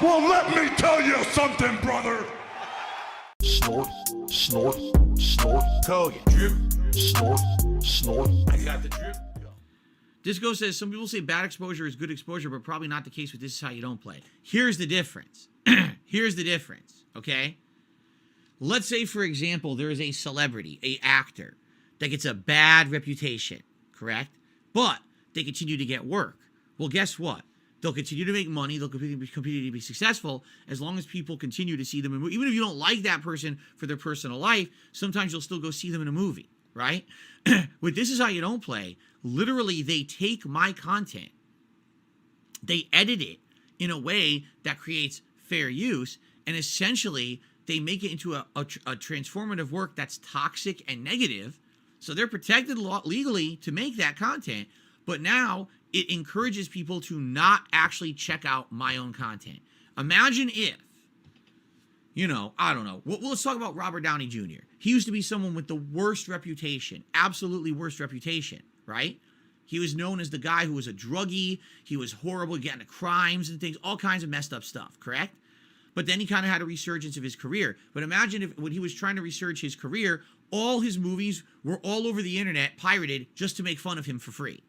Well, let me tell you something, brother. Snort, snort, snort. Kogan. Drip. Snort, snort. I got the drip. Disco says, some people say bad exposure is good exposure, but probably not the case with This Is How You Don't Play. Here's the difference. Here's the difference, okay? Let's say, for example, there is a celebrity, a actor, that gets a bad reputation, correct? But they continue to get work. Well, guess what? They'll continue to make money. They'll continue to be successful as long as people continue to see them in movies. Even if you don't like that person for their personal life, sometimes you'll still go see them in a movie, right? With This Is How You Don't Play, literally they take my content, they edit it in a way that creates fair use, and essentially they make it into a transformative work that's toxic and negative. So they're protected legally to make that content, but now it encourages people to not actually check out my own content. Imagine if, you know, I don't know. Well, let's talk about Robert Downey Jr. He used to be someone with the worst reputation, absolutely worst reputation, right? He was known as the guy who was a druggie. He was horrible, getting into crimes and things, all kinds of messed up stuff, correct? But then he kind of had a resurgence of his career. But imagine if when he was trying to resurge his career, all his movies were all over the internet, pirated, just to make fun of him for free.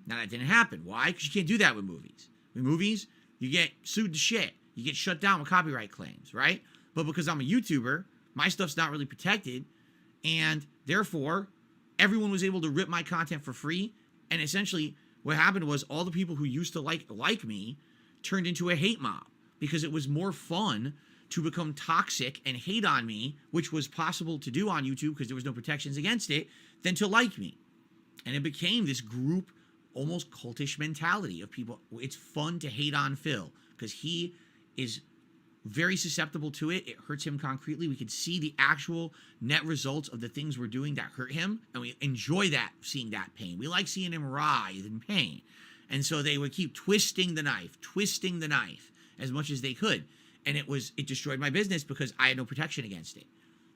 Now, that didn't happen. Why? Because you can't do that with movies. With movies, you get sued to shit. You get shut down with copyright claims, right? But because I'm a YouTuber, my stuff's not really protected, and therefore, everyone was able to rip my content for free, and essentially, what happened was all the people who used to like me turned into a hate mob, because it was more fun to become toxic and hate on me, which was possible to do on YouTube because there was no protections against it, than to like me. And it became this group, almost cultish mentality of people. It's fun to hate on Phil because he is very susceptible to it. It hurts him concretely. We can see the actual net results of the things we're doing that hurt him, and we enjoy that, seeing that pain. We like seeing him writhe in pain. And so they would keep twisting the knife as much as they could. And it destroyed my business because I had no protection against it.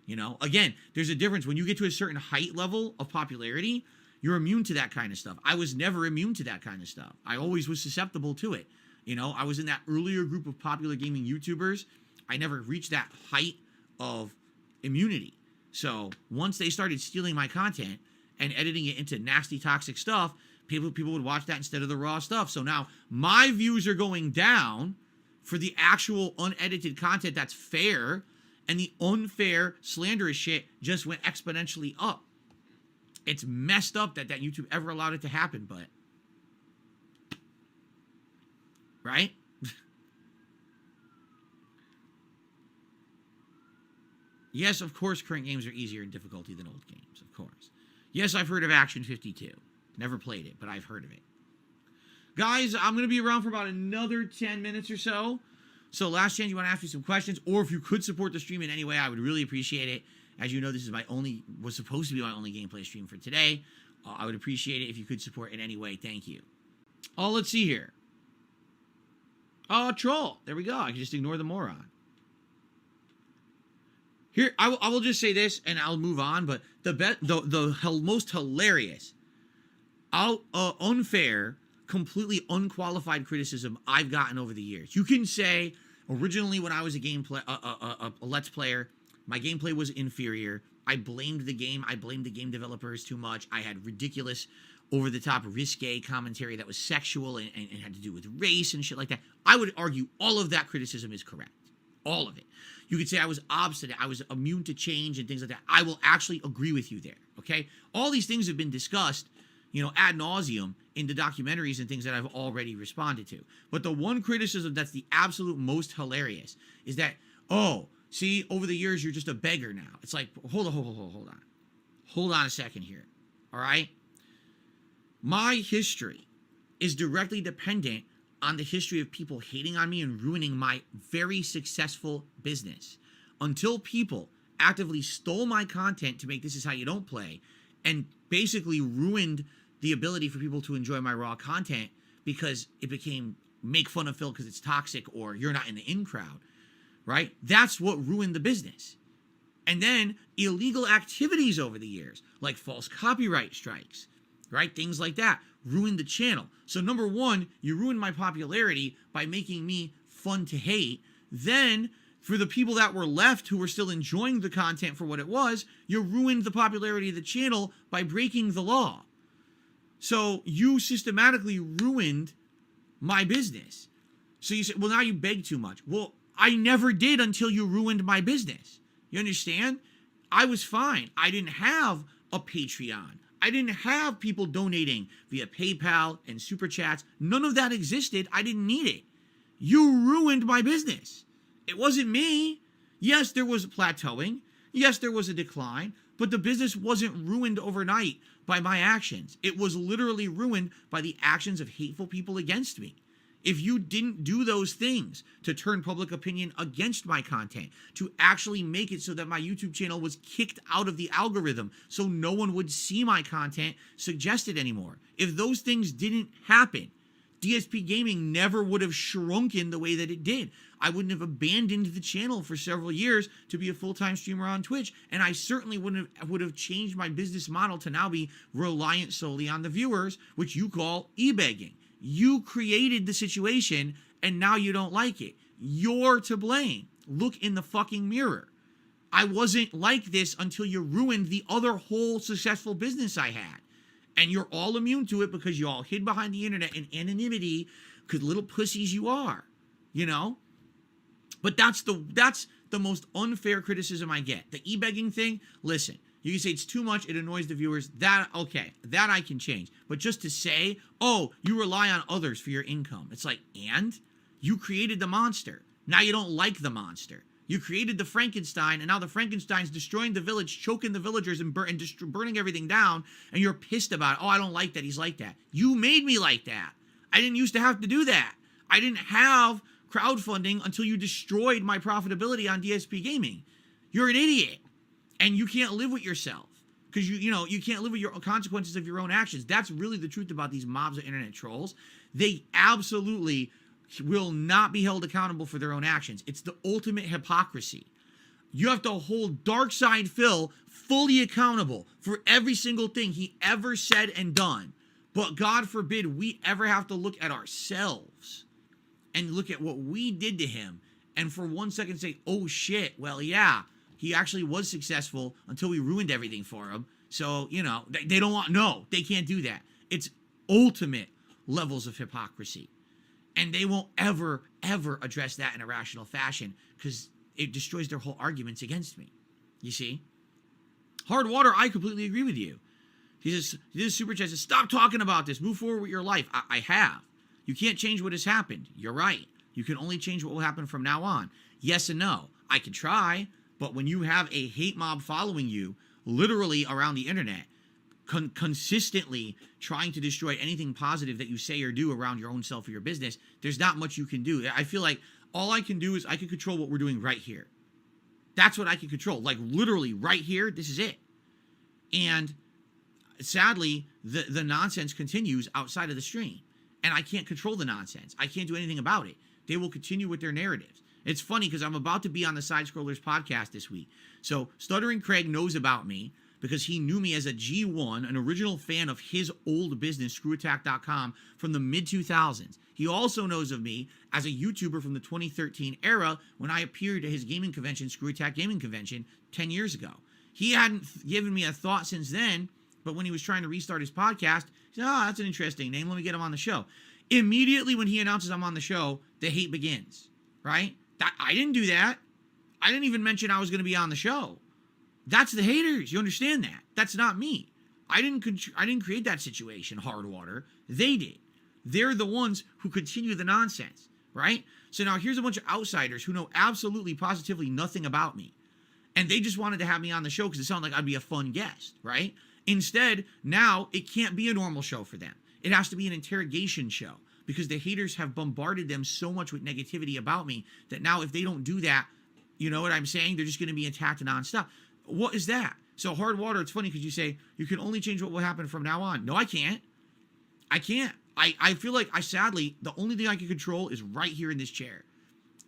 You know, again, there's a difference. When you get to a certain height level of popularity, you're immune to that kind of stuff. I was never immune to that kind of stuff. I always was susceptible to it. You know, I was in that earlier group of popular gaming YouTubers. I never reached that height of immunity. So once they started stealing my content and editing it into nasty, toxic stuff, people would watch that instead of the raw stuff. So now my views are going down for the actual unedited content that's fair, and the unfair, slanderous shit just went exponentially up. It's messed up that YouTube ever allowed it to happen, but... Right? Yes, of course, current games are easier in difficulty than old games, of course. Yes, I've heard of Action 52. Never played it, but I've heard of it. Guys, I'm going to be around for about another 10 minutes or so. So last chance you want to ask me some questions, or if you could support the stream in any way, I would really appreciate it. As you know, this is was supposed to be my only gameplay stream for today. I would appreciate it if you could support in any way. Thank you. Oh, let's see here. Oh, troll. There we go. I can just ignore the moron. Here, I will just say this, and I'll move on. But the most hilarious, unfair, completely unqualified criticism I've gotten over the years. You can say, originally when I was a Let's Player, my gameplay was inferior. I blamed the game. I blamed the game developers too much. I had ridiculous, over-the-top, risque commentary that was sexual and had to do with race and shit like that. I would argue all of that criticism is correct. All of it. You could say I was obstinate. I was immune to change and things like that. I will actually agree with you there, okay? All these things have been discussed, you know, ad nauseum in the documentaries and things that I've already responded to. But the one criticism that's the absolute most hilarious is that, oh, see, over the years, you're just a beggar now. It's like, hold on. Hold on a second here, all right? My history is directly dependent on the history of people hating on me and ruining my very successful business. Until people actively stole my content to make This Is How You Don't Play and basically ruined the ability for people to enjoy my raw content because it became make fun of Phil because it's toxic or you're not in the in crowd, right? That's what ruined the business. And then illegal activities over the years, like false copyright strikes, right? Things like that ruined the channel. So number one, you ruined my popularity by making me fun to hate. Then for the people that were left who were still enjoying the content for what it was, you ruined the popularity of the channel by breaking the law. So you systematically ruined my business. So you say, well, now you beg too much. Well, I never did until you ruined my business. You understand? I was fine. I didn't have a Patreon. I didn't have people donating via PayPal and Super Chats. None of that existed. I didn't need it. You ruined my business. It wasn't me. Yes, there was plateauing. Yes, there was a decline. But the business wasn't ruined overnight by my actions. It was literally ruined by the actions of hateful people against me. If you didn't do those things to turn public opinion against my content, to actually make it so that my YouTube channel was kicked out of the algorithm so no one would see my content suggested anymore, if those things didn't happen, DSP Gaming never would have shrunken the way that it did. I wouldn't have abandoned the channel for several years to be a full-time streamer on Twitch, and I certainly would have changed my business model to now be reliant solely on the viewers, which you call e-begging. You created the situation, and now you don't like it. You're to blame. Look in the fucking mirror. I wasn't like this until you ruined the other whole successful business I had. And you're all immune to it because you all hid behind the internet in anonymity because little pussies you are, you know? But that's the most unfair criticism I get. The e-begging thing, listen, you can say it's too much, it annoys the viewers. That, okay, that I can change. But just to say, oh, you rely on others for your income. It's like, and? You created the monster. Now you don't like the monster. You created the Frankenstein, and now the Frankenstein's destroying the village, choking the villagers, and burning everything down, and you're pissed about it. Oh, I don't like that. He's like that. You made me like that. I didn't used to have to do that. I didn't have crowdfunding until you destroyed my profitability on DSP Gaming. You're an idiot. And you can't live with yourself because you can't live with your consequences of your own actions. That's really the truth about these mobs of internet trolls. They absolutely will not be held accountable for their own actions. It's the ultimate hypocrisy. You have to hold Darkside Phil fully accountable for every single thing he ever said and done. But God forbid we ever have to look at ourselves and look at what we did to him and for 1 second say, oh shit, well, yeah. He actually was successful until we ruined everything for him. So, they don't want, no, they can't do that. It's ultimate levels of hypocrisy. And they won't ever, ever address that in a rational fashion because it destroys their whole arguments against me. You see? Hard Water, I completely agree with you. He says, super chat says, stop talking about this. Move forward with your life. I have. You can't change what has happened. You're right. You can only change what will happen from now on. Yes and no. I can try. But when you have a hate mob following you, literally around the internet, consistently trying to destroy anything positive that you say or do around your own self or your business, there's not much you can do. I feel like all I can do is I can control what we're doing right here. That's what I can control. Like literally right here, this is it. And sadly, the nonsense continues outside of the stream. And I can't control the nonsense. I can't do anything about it. They will continue with their narratives. It's funny because I'm about to be on the Side Scrollers podcast this week. So Stuttering Craig knows about me because he knew me as a G1, an original fan of his old business, screwattack.com, from the mid-2000s. He also knows of me as a YouTuber from the 2013 era when I appeared at his gaming convention, Screw Attack Gaming Convention, 10 years ago. He hadn't given me a thought since then, but when he was trying to restart his podcast, he said, oh, that's an interesting name. Let me get him on the show. Immediately when he announces I'm on the show, the hate begins, right? I didn't do that. I didn't even mention I was going to be on the show. That's the haters. You understand that? That's not me. I didn't create that situation, Hard Water. They did. They're the ones who continue the nonsense, right? So now here's a bunch of outsiders who know absolutely, positively nothing about me. And they just wanted to have me on the show because it sounded like I'd be a fun guest, right? Instead, now it can't be a normal show for them. It has to be an interrogation show because the haters have bombarded them so much with negativity about me that now if they don't do that, you know what I'm saying? They're just going to be attacked nonstop. What is that? So Hard Water, it's funny because you say you can only change what will happen from now on. No, I can't. I can't. I feel like sadly, the only thing I can control is right here in this chair.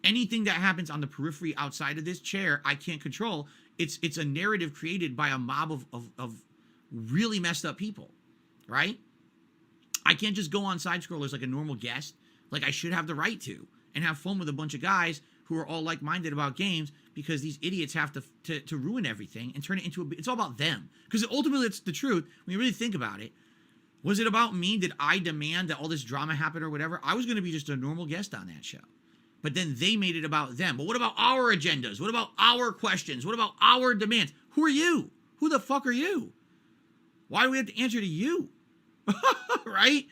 Anything that happens on the periphery outside of this chair, I can't control. It's a narrative created by a mob of really messed up people, right? I can't just go on side scrollers like a normal guest. Like I should have the right to, and have fun with a bunch of guys who are all like-minded about games, because these idiots have to ruin everything and turn it into it's all about them. Because ultimately, it's the truth. When you really think about it, was it about me? Did I demand that all this drama happen or whatever? I was going to be just a normal guest on that show. But then they made it about them. But what about our agendas? What about our questions? What about our demands? Who are you? Who the fuck are you? Why do we have to answer to you? Right?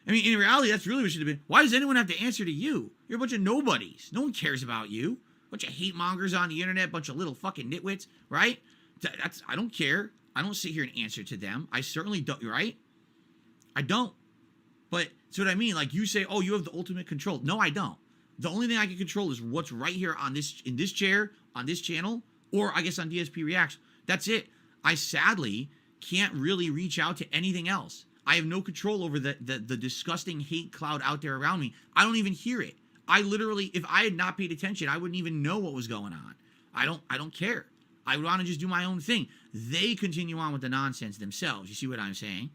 I mean, in reality, that's really what should have been. Why does anyone have to answer to you? You're a bunch of nobodies. No one cares about you. Bunch of hate mongers on the internet, bunch of little fucking nitwits, right? I don't care. I don't sit here and answer to them. I certainly don't, right? I don't. But that's what I mean. Like you say, oh, you have the ultimate control. No, I don't. The only thing I can control is what's right here on in this chair, on this channel, or I guess on DSP Reacts. That's it. I sadly can't really reach out to anything else. I have no control over the disgusting hate cloud out there around me. I don't even hear it. I literally, if I had not paid attention, I wouldn't even know what was going on. I don't care. I want to just do my own thing. They continue on with the nonsense themselves. You see what I'm saying?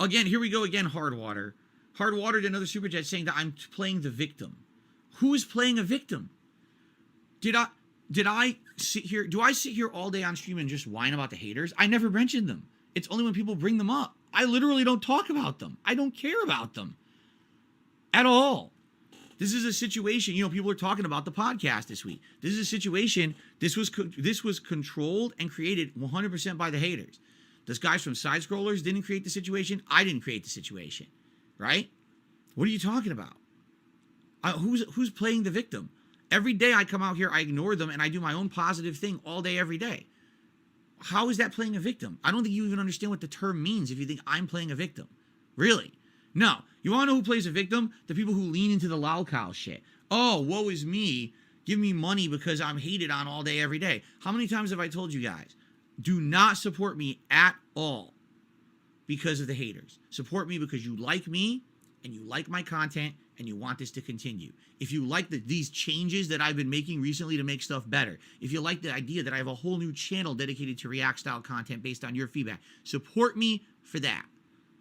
Again, here we go again, Hardwater. Hardwater did another super chat saying that I'm playing the victim. Who is playing a victim? Did I sit here? Do I sit here all day on stream and just whine about the haters? I never mentioned them. It's only when people bring them up. I literally don't talk about them. I don't care about them at all. This is a situation, people are talking about the podcast this week. This is a situation, this was controlled and created 100% by the haters. Those guys from Side Scrollers didn't create the situation. I didn't create the situation, right? What are you talking about? Who's playing the victim? Every day I come out here, I ignore them, and I do my own positive thing all day, every day. How is that playing a victim? I don't think you even understand what the term means if you think I'm playing a victim. Really? No. You want to know who plays a victim? The people who lean into the lolcow shit. Oh, woe is me. Give me money because I'm hated on all day, every day. How many times have I told you guys? Do not support me at all because of the haters. Support me because you like me and you like my content and you want this to continue. If you like these changes that I've been making recently to make stuff better, if you like the idea that I have a whole new channel dedicated to React style content based on your feedback, support me for that.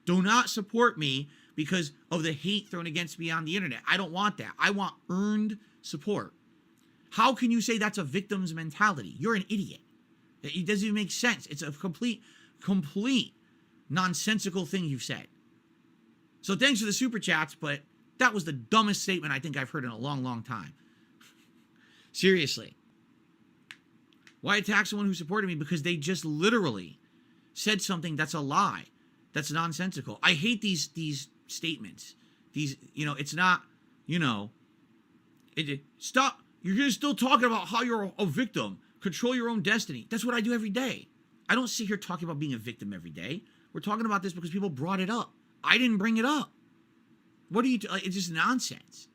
Do not support me because of the hate thrown against me on the internet. I don't want that. I want earned support. How can you say that's a victim's mentality? You're an idiot. It doesn't even make sense. It's a complete nonsensical thing you've said. So thanks for the super chats, but that was the dumbest statement I think I've heard in a long, long time. Seriously. Why attack someone who supported me? Because they just literally said something that's a lie. That's nonsensical. I hate these statements. It's not, stop. You're still talking about how you're a victim. Control your own destiny. That's what I do every day. I don't sit here talking about being a victim every day. We're talking about this because people brought it up. I didn't bring it up. What are you? It's just nonsense.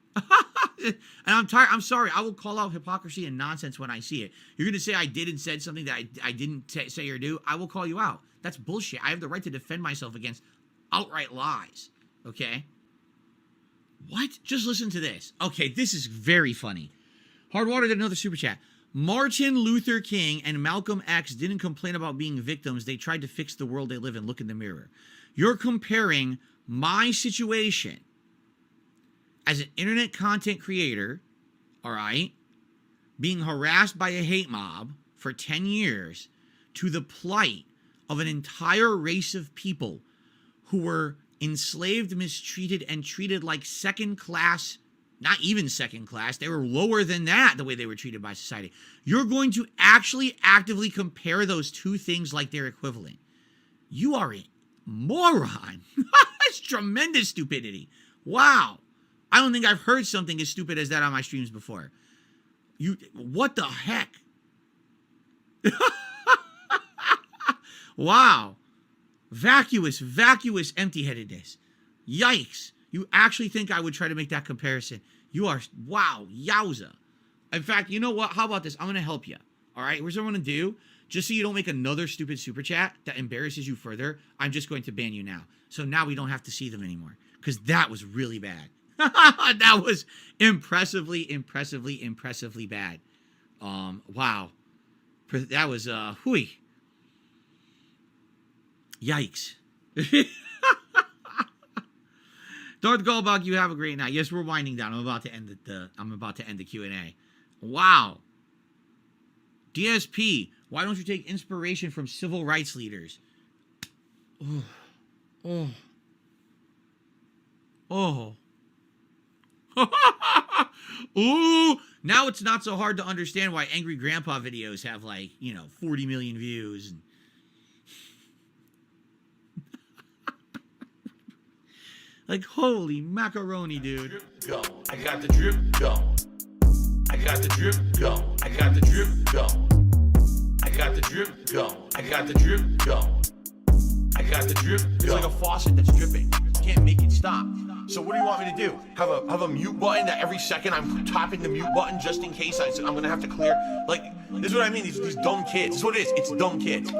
And I'm tired. I'm sorry. I will call out hypocrisy and nonsense when I see it. You're going to say I did and said something that I didn't say or do. I will call you out. That's bullshit. I have the right to defend myself against outright lies. Okay? What? Just listen to this. Okay, this is very funny. Hardwater did another super chat. Martin Luther King and Malcolm X didn't complain about being victims. They tried to fix the world they live in. Look in the mirror. You're comparing my situation as an internet content creator, all right, being harassed by a hate mob for 10 years to the plight of an entire race of people who were enslaved, mistreated, and treated like second class. Not even second class. They were lower than that, the way they were treated by society. You're going to actually actively compare those two things like they're equivalent. You are a moron. That's tremendous stupidity. Wow. I don't think I've heard something as stupid as that on my streams before. What the heck? Wow. Vacuous empty-headedness. Yikes. You actually think I would try to make that comparison? You are, wow, yowza. In fact, you know what? How about this? I'm going to help you. All right? Here's what I'm going to do. Just so you don't make another stupid super chat that embarrasses you further, I'm just going to ban you now. So now we don't have to see them anymore. Because that was really bad. That was impressively bad. Wow. That was, hooey. Yikes. Darth Goldbach, you have a great night. Yes, we're winding down. I'm about to end the Q&A. Wow. DSP, why don't you take inspiration from civil rights leaders? Oh. Ooh, now it's not so hard to understand why Angry Grandpa videos have 40 million views. Holy macaroni, dude. Go. I got the drip going. I got the drip going. I got the drip going. I got the drip going. I got the drip going. I got the drip going. It's like a faucet that's dripping. You can't make it stop. So what do you want me to do? Have a mute button that every second I'm tapping the mute button just in case I'm gonna have to clear? This is what I mean. These dumb kids. This is what it is. It's dumb kids.